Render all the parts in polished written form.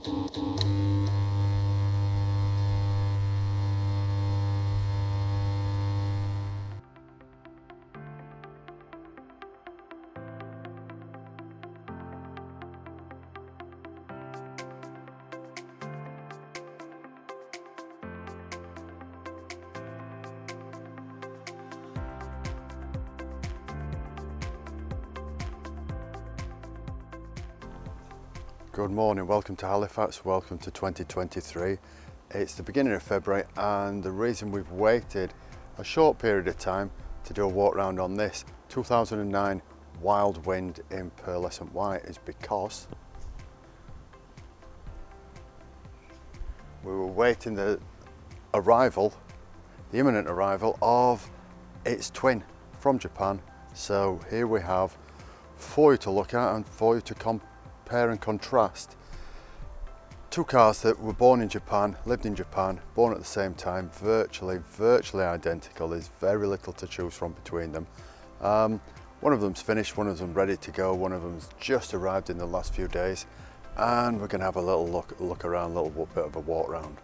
Good morning, welcome to Halifax, welcome to 2023. It's the beginning of February, and the reason we've waited a short period of time to do a walk round on this 2009 Wild Wind in pearlescent white is because we were waiting the imminent arrival of its twin from Japan. So here we have for you to look at and for you to compare and contrast. Two cars that were born in Japan, lived in Japan, born at the same time, virtually identical. There's very little to choose from between them. One of them's finished, one of them's ready to go, one of them's just arrived in the last few days, and we're going to have a little look around, a little bit of a walk round.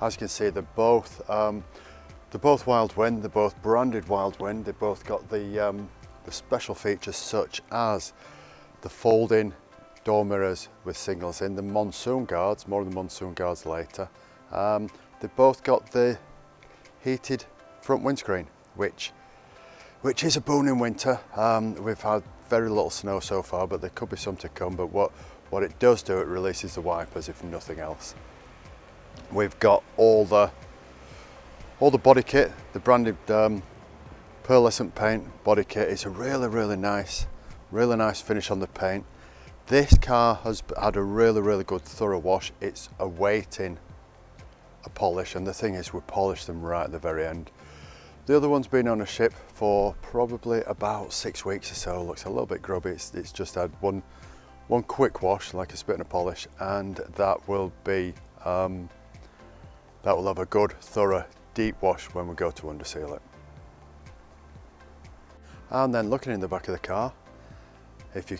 As you can see, they're both Wild Wind, they're both branded Wild Wind. They both got the special features such as the folding door mirrors with signals in, the monsoon guards, more of the monsoon guards later. They both got the heated front windscreen, which is a boon in winter. We've had very little snow so far, but there could be some to come. But what it does do, it releases the wipers if nothing else. We've got all the body kit, the branded pearlescent paint body kit. It's a really nice finish on the paint. This car has had a really good thorough wash. It's awaiting a polish, and the thing is, we polished them right at the very end. The other one's been on a ship for probably about 6 weeks or so. Looks a little bit grubby. It's just had one quick wash, like a spit and a polish, and that will have a good thorough deep wash when we go to underseal it. And then looking in the back of the car, if you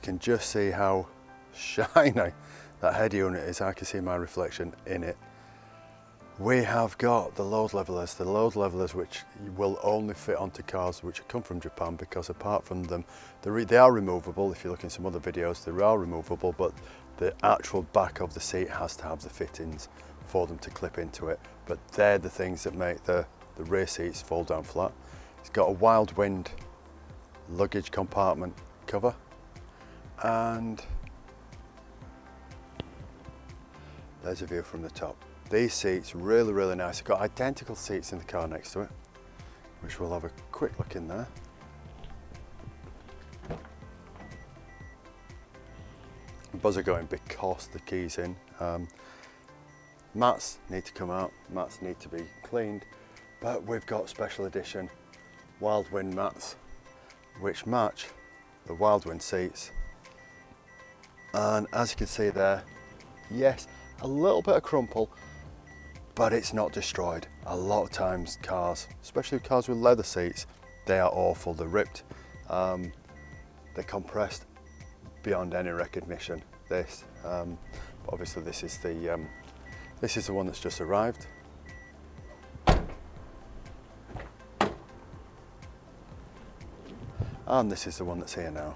can just see how shiny that head unit is, I can see my reflection in it. We have got the load levelers which will only fit onto cars which come from Japan, because apart from them, they are removable. If you look in some other videos, they are removable, but the actual back of the seat has to have the fittings for them to clip into it. But they're the things that make the rear seats fold down flat. It's got a Wild Wind luggage compartment cover, and there's a view from the top. These seats really nice. I've got identical seats in the car next to it, which we'll have a quick look in there. Buzzer going because the key's in. Mats need to come out, mats need to be cleaned, but we've got special edition Wild Wind mats which match the Wild Wind seats. And as you can see there, yes, a little bit of crumple, but it's not destroyed. A lot of times cars, especially cars with leather seats, they are awful. They're ripped, they're compressed beyond any recognition. This, obviously this is the one that's just arrived. And this is the one that's here now.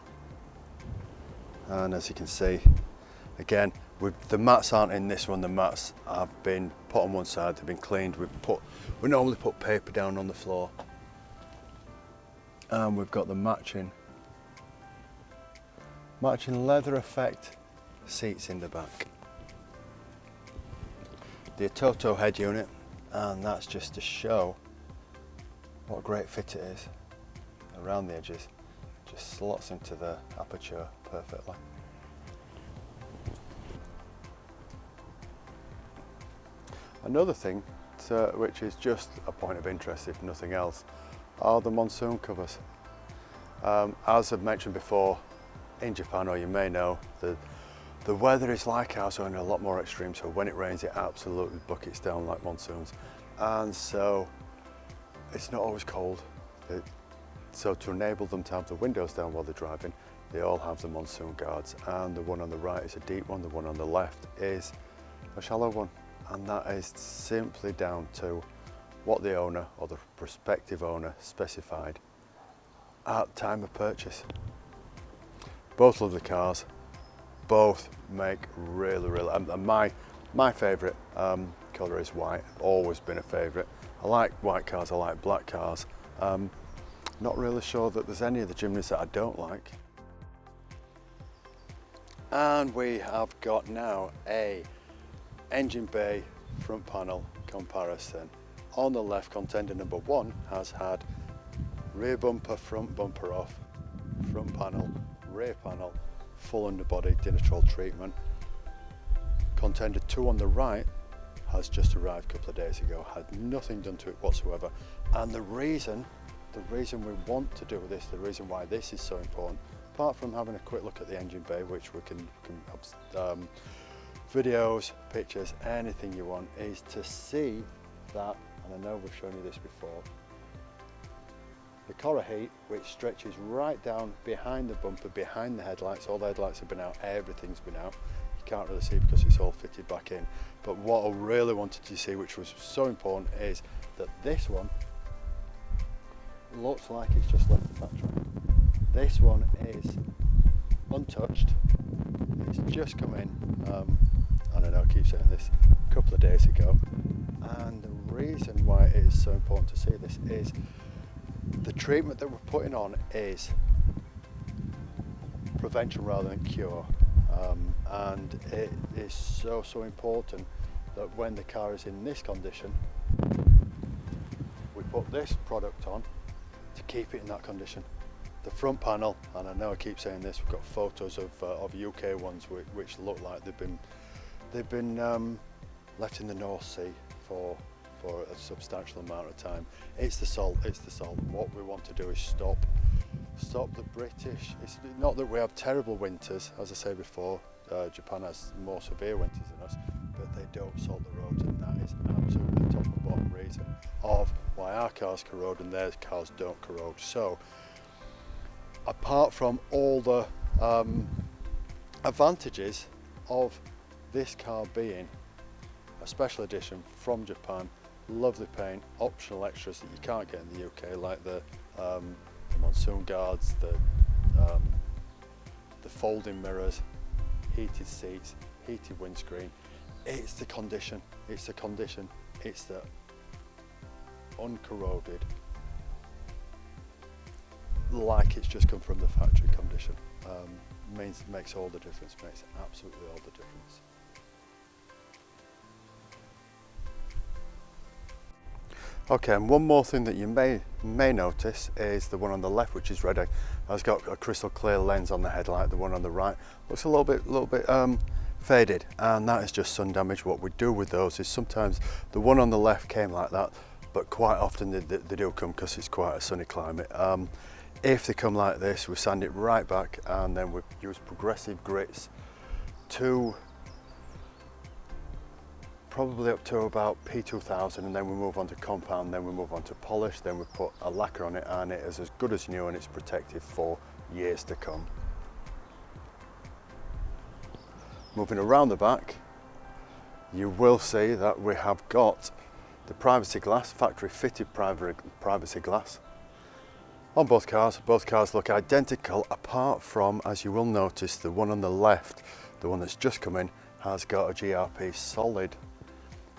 And as you can see, again, the mats aren't in this one. The mats have been put on one side, they've been cleaned. We normally put paper down on the floor. And we've got the matching leather effect seats in the back. The ATOTO head unit, and that's just to show what a great fit it is around the edges. Just slots into the aperture perfectly. Another thing which is just a point of interest if nothing else are the monsoon covers. As I've mentioned before, in Japan, or you may know, the weather is like ours, only a lot more extreme, so when it rains it absolutely buckets down like monsoons, and so it's not always cold. So to enable them to have the windows down while they're driving, they all have the monsoon guards, and the one on the right is a deep one, the one on the left is a shallow one, and that is simply down to what the owner or the prospective owner specified at time of purchase. Both love the cars, both make really, and my favourite colour is white, always been a favourite. I like white cars, I like black cars. Not really sure that there's any of the Jimnys that I don't like. And we have got now a engine bay front panel comparison. On the left, contender number 1 has had rear bumper, front bumper off, front panel, rear panel, full underbody Dinitrol treatment. Contender 2 on the right has just arrived a couple of days ago, had nothing done to it whatsoever. And the reason we want to do this, the reason why this is so important, apart from having a quick look at the engine bay, which we can videos, pictures, anything you want, is to see that, and I know we've shown you this before, the Cora heat, which stretches right down behind the bumper, behind the headlights. All the headlights have been out, everything's been out. You can't really see because it's all fitted back in. But what I really wanted to see, which was so important, is that this one looks like it's just left the factory. This one is untouched. It's just come in, and I know I keep saying this, a couple of days ago. And the reason why it is so important to see this is the treatment that we're putting on is prevention rather than cure, and it is so important that when the car is in this condition, we put this product on to keep it in that condition. The front panel, and I know I keep saying this, we've got photos of UK ones which look like they've been left in the North Sea for a substantial amount of time. It's the salt, it's the salt. What we want to do is stop the British. It's not that we have terrible winters, as I say before, Japan has more severe winters than us, but they don't salt the roads, and that is absolutely the top and bottom reason of why our cars corrode and their cars don't corrode. So apart from all the advantages of this car being a special edition from Japan, lovely paint, optional extras that you can't get in the UK, like the monsoon guards, the folding mirrors, heated seats, heated windscreen. It's the condition, it's the condition, it's the uncorroded, like it's just come from the factory condition. Makes all the difference, makes absolutely all the difference. Okay, and one more thing that you may notice is the one on the left, which is red, has got a crystal clear lens on the headlight. The one on the right looks a little bit faded, and that is just sun damage. What we do with those is sometimes the one on the left came like that, but quite often they do come because it's quite a sunny climate. If they come like this, we sand it right back, and then we use progressive grits to probably up to about P2000, and then we move on to compound, then we move on to polish, then we put a lacquer on it, and it is as good as new and it's protected for years to come. Moving around the back, you will see that we have got the privacy glass, factory fitted privacy glass on both cars. Both cars look identical, apart from, as you will notice, the one on the left, the one that's just come in, has got a GRP solid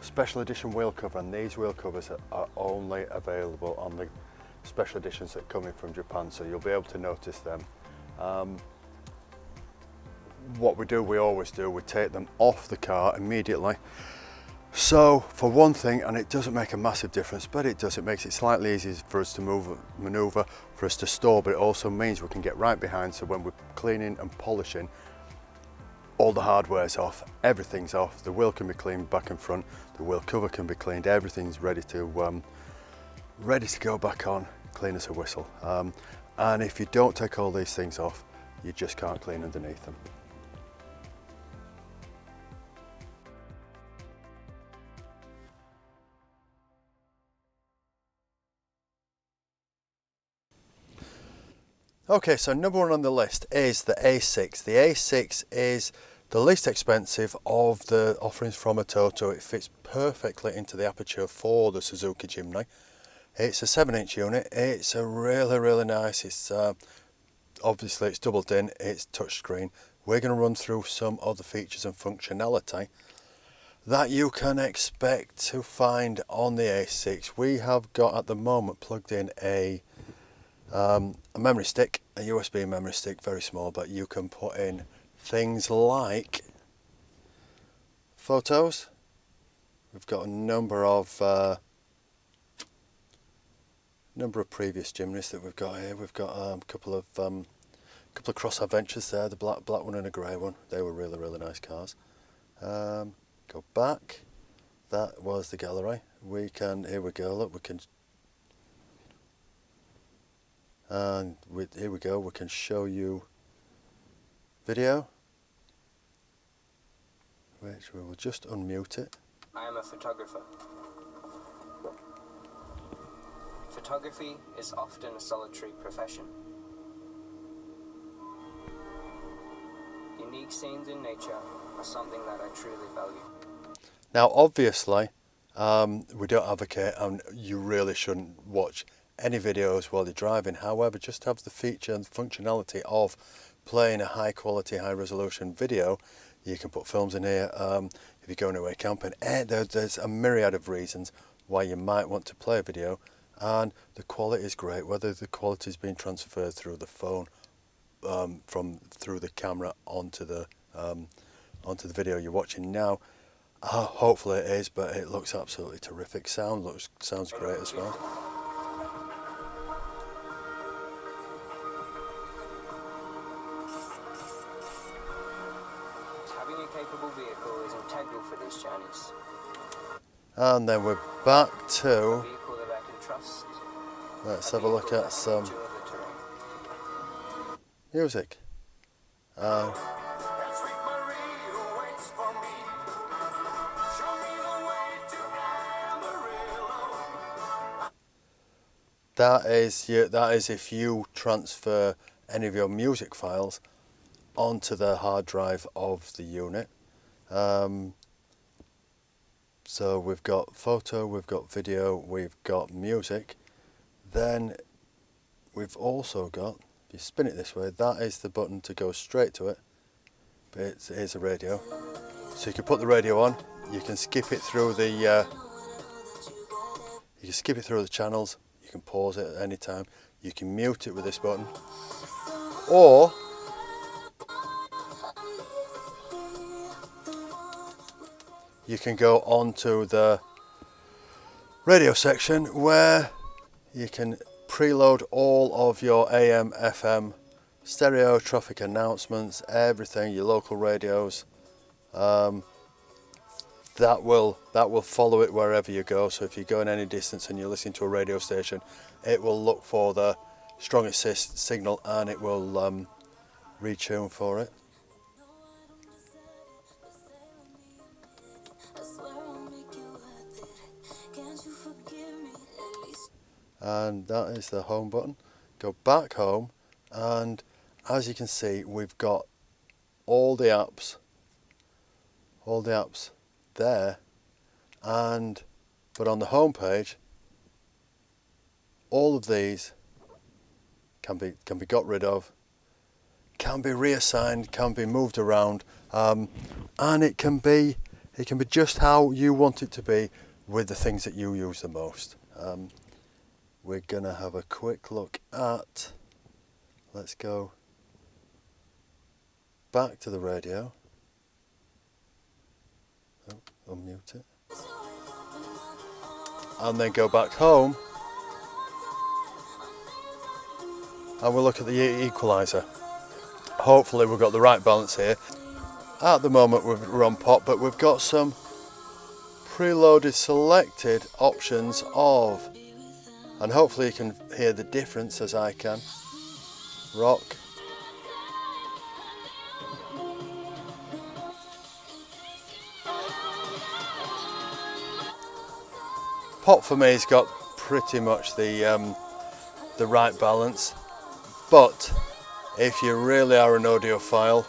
special edition wheel cover, and these wheel covers are only available on the special editions that come in from Japan, so you'll be able to notice them. What we always do, we take them off the car immediately. So for one thing, and it doesn't make a massive difference, but it does, it makes it slightly easier for us to maneuver, for us to store, but it also means we can get right behind, so when we're cleaning and polishing, all the hardware's off, everything's off, the wheel can be cleaned back and front, the wheel cover can be cleaned, everything's ready to go back on, clean as a whistle. And if you don't take all these things off, you just can't clean underneath them. Okay, so number one on the list is the A6. The A6 is the least expensive of the offerings from ATOTO. It fits perfectly into the aperture for the Suzuki Jimny. It's a 7-inch unit. It's a really nice. It's obviously it's doubled in. It's touchscreen. We're going to run through some other features and functionality that you can expect to find on the A6. We have got at the moment plugged in a memory stick, a USB memory stick, very small, but you can put in things like photos. We've got a number of previous Jimnys that we've got here. We've got a couple of cross adventures there, the black one and a grey one. They were really nice cars. Go back. That was the gallery. We can, here we go, look, we can, and here we go, we can show you video, which we will just unmute it. I am a photographer. Photography is often a solitary profession. Unique scenes in nature are something that I truly value. Now obviously we don't advocate, and you really shouldn't watch any videos while you're driving. However, just have the feature and functionality of playing a high quality, high resolution video. You can put films in here. If you're going away camping, there's a myriad of reasons why you might want to play a video, and the quality is great, whether the quality is being transferred through the phone, through the camera onto the video you're watching now. Hopefully it is, but it looks absolutely terrific. Sounds great as well. Having a capable vehicle is integral for these journeys. And then we're back to, A vehicle that I can trust. let's have a look at some music. That is if you transfer any of your music files onto the hard drive of the unit. So we've got photo, we've got video, we've got music. Then we've also got, if you spin it this way, that is the button to go straight to it. But here's a radio. So you can put the radio on, you can skip it through the channels. You can pause it at any time. You can mute it with this button, or you can go onto the radio section where you can preload all of your AM, FM, stereo, traffic announcements, everything, your local radios. That will follow it wherever you go. So if you go in any distance and you're listening to a radio station, it will look for the strongest signal and it will retune for it. And that is the home button. Go back home, and as you can see, we've got all the apps there, but on the home page, all of these can be got rid of, can be reassigned, can be moved around, and it can be just how you want it to be with the things that you use the most. We're gonna have a quick look at, let's go back to the radio. Unmute it. And then go back home. And we'll look at the equalizer. Hopefully we've got the right balance here. At the moment we're on pop, but we've got some preloaded selected options of, and hopefully you can hear the difference as I can. Rock. Pop for me has got pretty much the right balance. But if you really are an audiophile,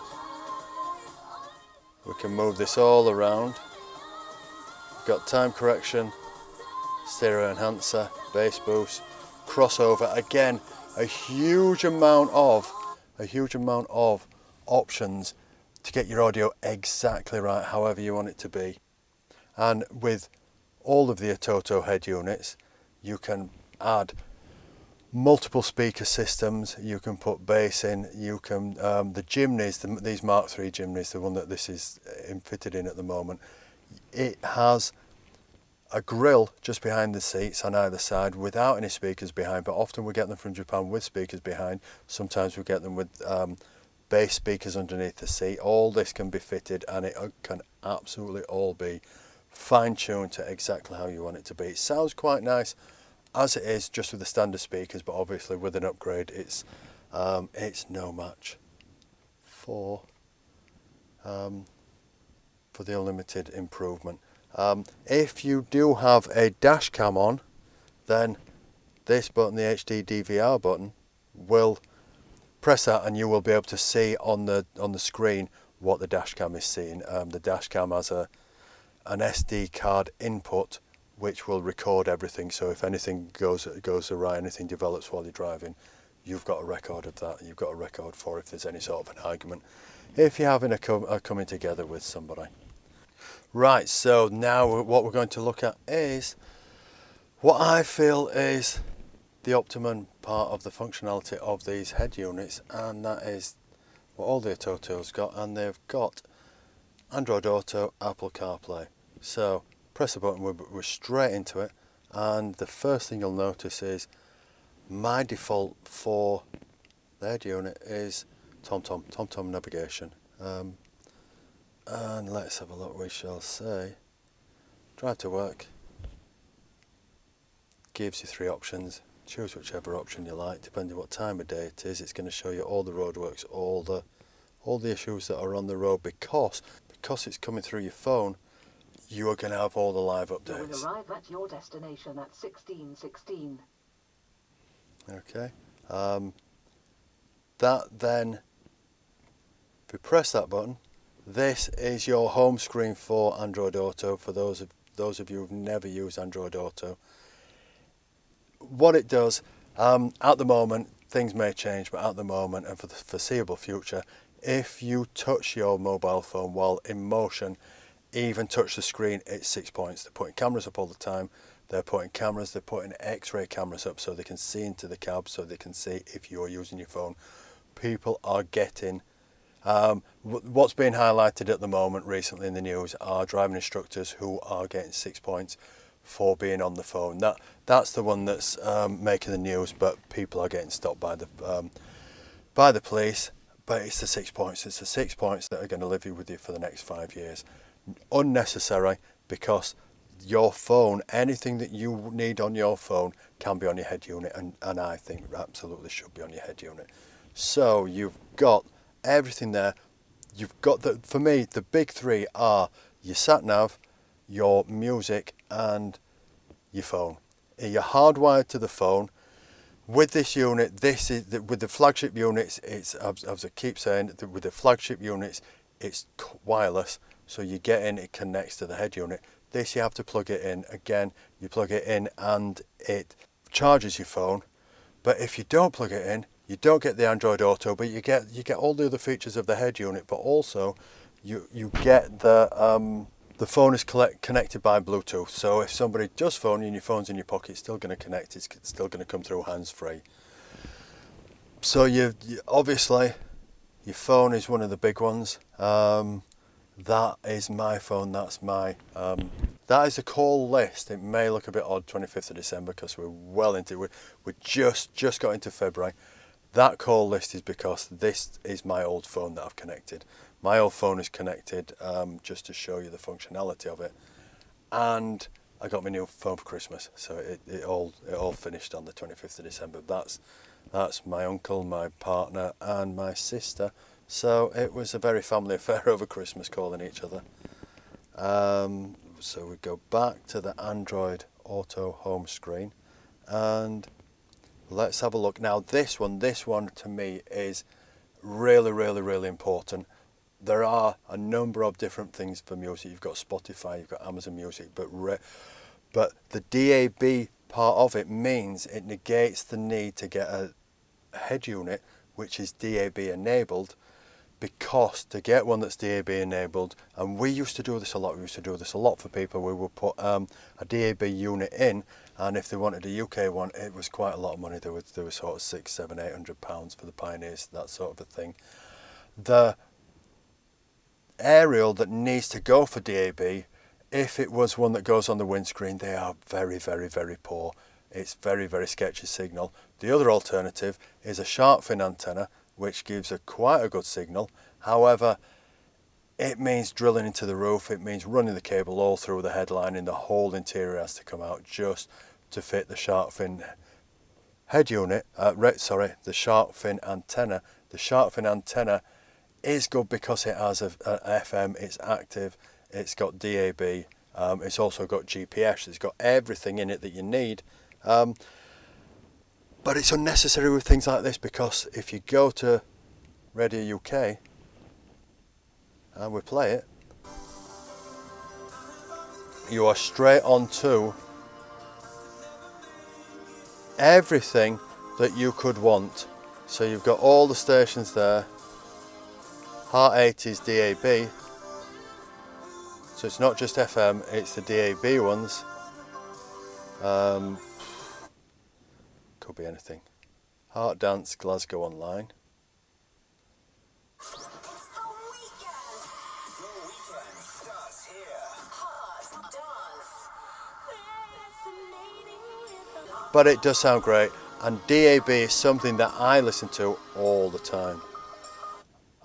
we can move this all around. We've got time correction, stereo enhancer, bass boost, crossover. Again, a huge amount of options to get your audio exactly right, however you want it to be. And with all of the ATOTO head units, you can add multiple speaker systems, you can put bass in, you can, the Jimnys, these Mark III Jimnys, the one that this is fitted in at the moment, it has a grill just behind the seats on either side without any speakers behind, but often we get them from Japan with speakers behind. Sometimes we get them with bass speakers underneath the seat. All this can be fitted and it can absolutely all be fine-tuned to exactly how you want it to be. It sounds quite nice as it is just with the standard speakers, but obviously with an upgrade it's no match for the unlimited improvement. If you do have a dash cam on, then this button, the HD DVR button, will press that and you will be able to see on the screen what the dash cam is seeing. The dash cam has an SD card input which will record everything, so if anything goes awry, anything develops while you're driving, you've got a record of that. You've got a record for if there's any sort of an argument, if you're having a coming together with somebody. Right, so now what we're going to look at is what I feel is the optimum part of the functionality of these head units, and that is what all the ATOTO's got, and they've got Android Auto, Apple CarPlay. So press the button, we're straight into it, and the first thing you'll notice is my default for the head unit is TomTom navigation. And let's have a look. We shall say drive to work. Gives you 3 options. Choose whichever option you like, depending on what time of day it is. It's going to show you all the roadworks, all the issues that are on the road, because it's coming through your phone. You are going to have all the live updates. You will arrive at your destination at 16:16. Okay. That then, if you press that button, this is your home screen for Android Auto. For those of you who've never used Android Auto, what it does, at the moment, things may change, but at the moment and for the foreseeable future, if you touch your mobile phone while in motion, even touch the screen, it's 6 points. They're putting cameras up all the time. They're putting X-ray cameras up so they can see into the cab, so they can see if you're using your phone. People are getting, what's being highlighted at the moment recently in the news are driving instructors who are getting 6 points for being on the phone. That's the one that's making the news, but people are getting stopped by the police. But it's the 6 points. It's the 6 points that are going to live with you for the next 5 years. Unnecessary, because your phone, anything that you need on your phone can be on your head unit, and I think absolutely should be on your head unit. So you've got everything there. You've got for me, the big 3 are your sat nav, your music, and your phone. You're hardwired to the phone. With this unit, with the flagship units, it's, as I keep saying, with the flagship units, it's wireless. So you get in, it connects to the head unit. This you have to plug it in. Again, you plug it in and it charges your phone. But if you don't plug it in, you don't get the Android Auto, but you get all the other features of the head unit. But also, you get the phone is connected by Bluetooth. So if somebody does phone you and your phone's in your pocket, it's still going to connect. It's still going to come through hands-free. So you obviously, your phone is one of the big ones. That is my phone. That's my that is a call list. It may look a bit odd, 25th of December, because we're well into it. We just got into February. That call list is because this is my old phone that I've connected. My old phone is connected just to show you the functionality of it. And I got my new phone for Christmas, so it all finished on the 25th of December. That's my uncle, my partner, and my sister. So it was a very family affair over Christmas, calling each other. So we go back to the Android Auto home screen, and let's have a look. Now this one to me is really, really, really important. There are a number of different things for music. You've got Spotify, you've got Amazon Music, but the DAB part of it means it negates the need to get a head unit which is DAB enabled, because to get one that's DAB enabled, and we used to do this a lot for people, we would put a DAB unit in, and if they wanted a UK one, it was quite a lot of money. There was sort of £600, £700, £800 for the Pioneers, that sort of a thing. The aerial that needs to go for DAB, if it was one that goes on the windscreen, they are very, very, very poor. It's very, very sketchy signal. The other alternative is a shark fin antenna, which gives quite a good signal. However, it means drilling into the roof, it means running the cable all through the headline, and the whole interior has to come out just to fit the shark fin head unit, the shark fin antenna. The shark fin antenna is good because it has an FM, it's active, it's got DAB, it's also got GPS, it's got everything in it that you need. But it's unnecessary with things like this, because if you go to Radio UK and we play it, you are straight on to everything that you could want. So you've got all the stations there, Heart 80's DAB, so it's not just FM, it's the DAB ones. Could be anything. Heart Dance Glasgow Online. But it does sound great, and DAB is something that I listen to all the time.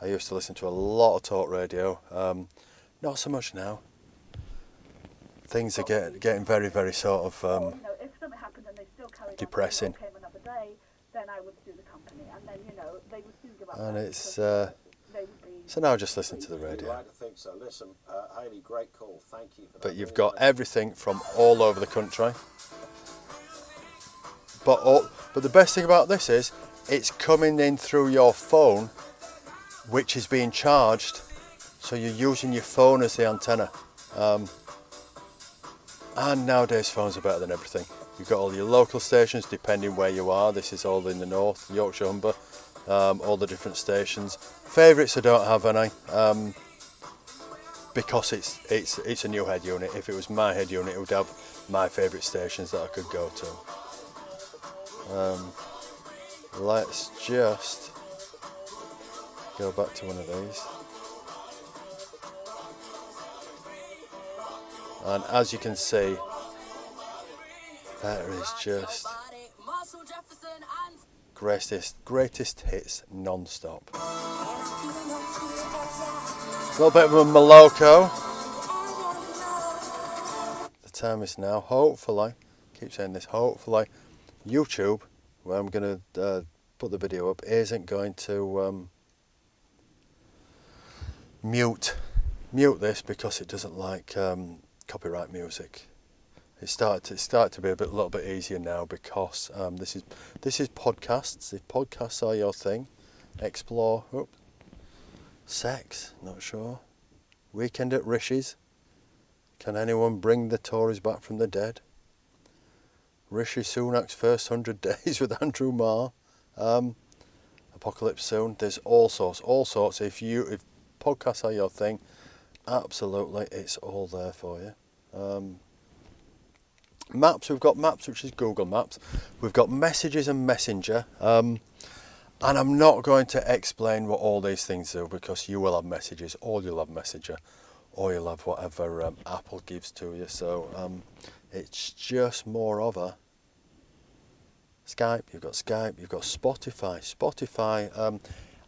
I used to listen to a lot of talk radio, not so much now. Things are getting very, very sort of if something happened and they still carried depressing. on, came another day, then I would sue the company, and then they would soon give up. And it's so now just listen to the radio. I'd like to think so. Listen, Hayley, great call. Thank you for that. But you've got everything from all over the country. But the best thing about this is it's coming in through your phone, which is being charged, so you're using your phone as the antenna. And nowadays phones are better than everything. You've got all your local stations depending where you are. This is all in the north, Yorkshire Humber, all the different stations. Favourites I don't have any, because it's a new head unit. If it was my head unit, it would have my favourite stations that I could go to. Let's just go back to one of these. And as you can see, that is just greatest hits non-stop. A little bit of a Moloko. The time is now, hopefully, keep saying this, hopefully, YouTube, where I'm going to put the video up, isn't going to mute this, because it doesn't like copyright music. It's started to be a little bit easier now, because this is podcasts. If podcasts are your thing, explore. Sex, not sure. Weekend at Rishi's. Can anyone bring the Tories back from the dead? Rishi Sunak's first 100 days with Andrew Marr. Apocalypse Soon. There's all sorts. If podcasts are your thing, absolutely, it's all there for you. Maps, we've got Maps, which is Google Maps. We've got Messages and Messenger. And I'm not going to explain what all these things do, because you will have Messages, or you'll have Messenger, or you'll have whatever Apple gives to you. So it's just more of a Skype. You've got Spotify.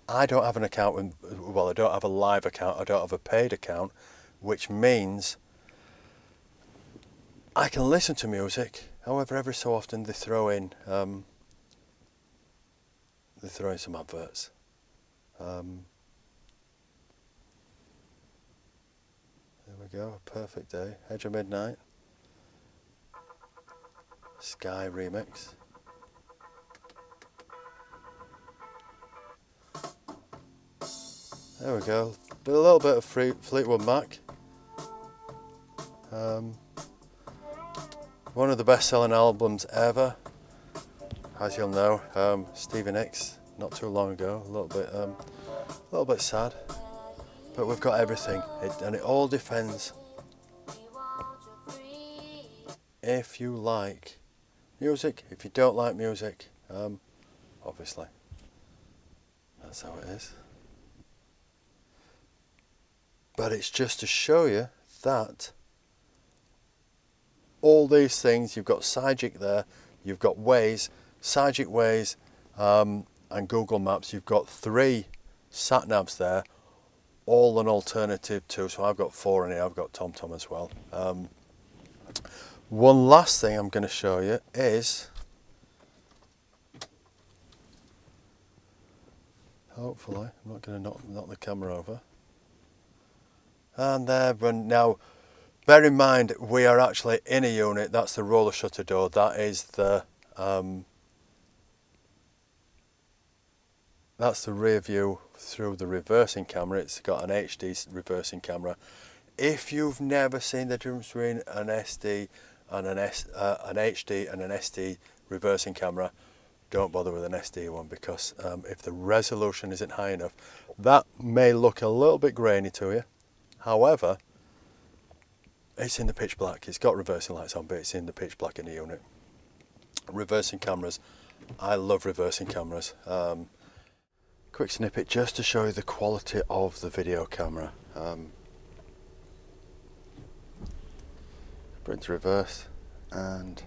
I don't have an account, I don't have a live account, I don't have a paid account, which means I can listen to music. However, every so often they throw in some adverts. There we go, a perfect day. Edge of Midnight. Sky remix. There we go. A little bit of Fleetwood Mac. One of the best-selling albums ever, as you'll know. Stevie Nicks, not too long ago. A little bit sad, but we've got everything, and it all depends if you like music. If you don't like music, obviously, that's how it is. But it's just to show you that all these things, you've got Sygic there, you've got Waze, Sygic Waze, and Google Maps. You've got 3 sat-navs there, all an alternative to, so I've got 4 in here, I've got TomTom as well. One last thing I'm going to show you is, hopefully, I'm not going to knock the camera over. And there, now, bear in mind, we are actually in a unit. That's the roller shutter door. That is that's the rear view through the reversing camera. It's got an HD reversing camera. If you've never seen the difference between an SD and an HD and an SD reversing camera, don't bother with an SD one, because if the resolution isn't high enough, that may look a little bit grainy to you. However, it's in the pitch black. It's got reversing lights on, but it's in the pitch black in the unit. Reversing cameras, I love reversing cameras. Quick snippet just to show you the quality of the video camera. Bring it to reverse, and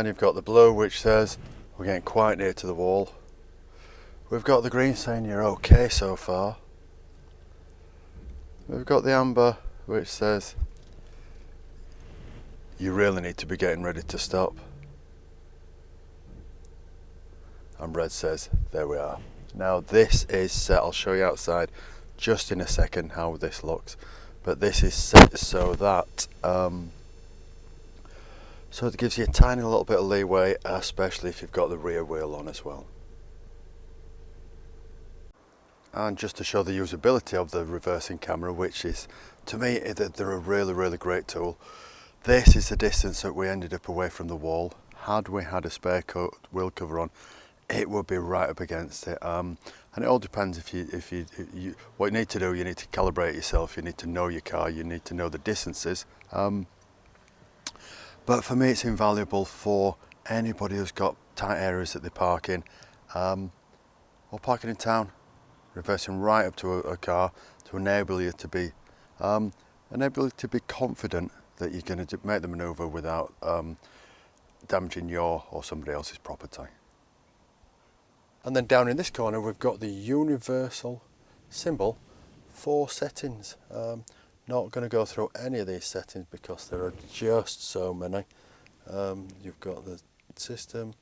you've got the blue, which says we're getting quite near to the wall. We've got the green saying you're okay so far. We've got the amber, which says you really need to be getting ready to stop. And red says, there we are. Now this is set, I'll show you outside just in a second how this looks. But this is set so that so it gives you a tiny little bit of leeway, especially if you've got the rear wheel on as well. And just to show the usability of the reversing camera, which is, to me, they're a really great tool. This is the distance that we ended up away from the wall. Had we had a spare wheel cover on, it would be right up against it. And it all depends if you what you need to do. You need to calibrate yourself. You need to know your car. You need to know the distances. But for me, it's invaluable for anybody who's got tight areas that they park in, or parking in town, reversing right up to a car to enable you to be confident that you're going to make the manoeuvre without damaging your or somebody else's property. And then down in this corner, we've got the universal symbol for settings. Not going to go through any of these settings because there are just so many. You've got the system,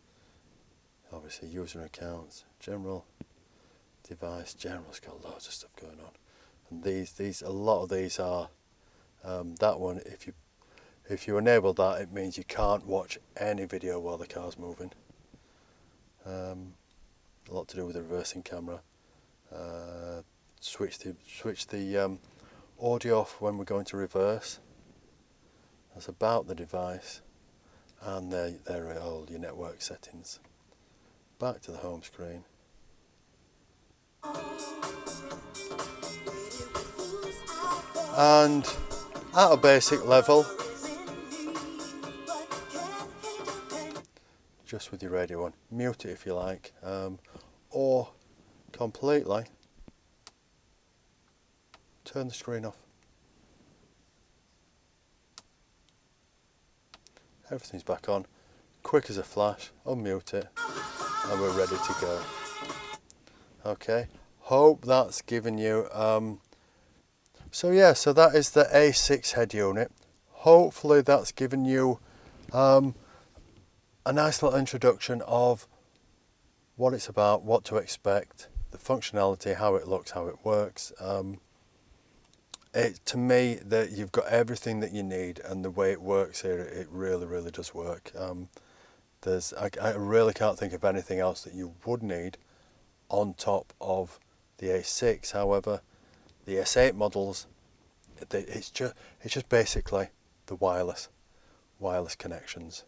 obviously user accounts, general, device. General's got loads of stuff going on, and these a lot of these are that one. If you enable that, it means you can't watch any video while the car's moving. A lot to do with the reversing camera. Switch the audio off when we're going to reverse. That's about the device, and there are all your network settings. Back to the home screen. And at a basic level, just with your radio on, mute it if you like, or completely turn the screen off. Everything's back on, quick as a flash, unmute it, and we're ready to go. Okay, hope that's given you, so that is the A6 head unit. Hopefully that's given you a nice little introduction of what it's about, what to expect, the functionality, how it looks, how it works. to me, that you've got everything that you need, and the way it works here, it really, really does work. I really can't think of anything else that you would need on top of the A6. However, the S8 models, it's just basically the wireless connections.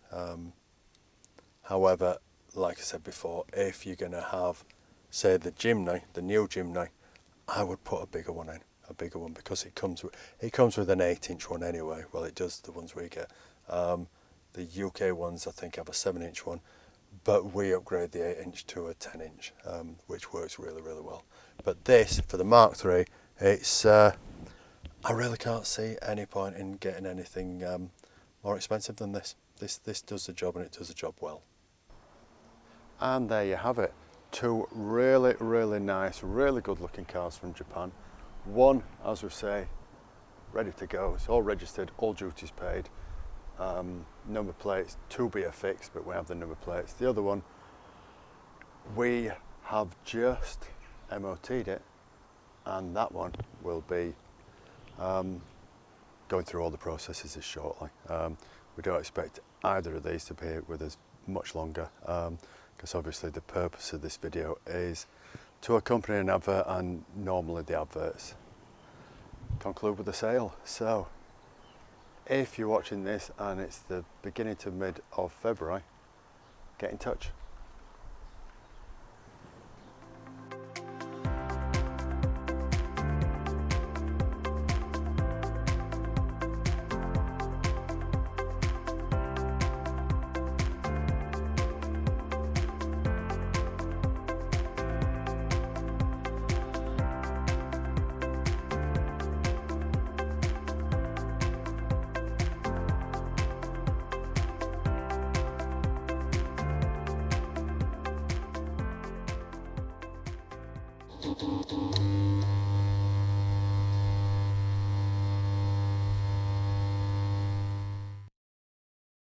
However, like I said before, if you're going to have, say, the new Jimny, I would put a bigger one in. Because it comes with an 8-inch one anyway. Well, it does, the ones we get. The UK ones I think have a 7-inch one, but we upgrade the 8-inch to a 10-inch, which works really, really well. But this, for the Mark III, it's I really can't see any point in getting anything more expensive than this. This does the job, and it does the job well. And there you have it. 2 really, really nice, really good looking cars from Japan. One, as we say, ready to go. It's all registered, all duties paid. Number plates to be affixed, but we have the number plates. The other one, we have just MOT'd it, and that one will be going through all the processes shortly. We don't expect either of these to be with us much longer, because obviously the purpose of this video is to accompany an advert, and normally the adverts conclude with a sale. So if you're watching this and it's the beginning to mid of February, get in touch.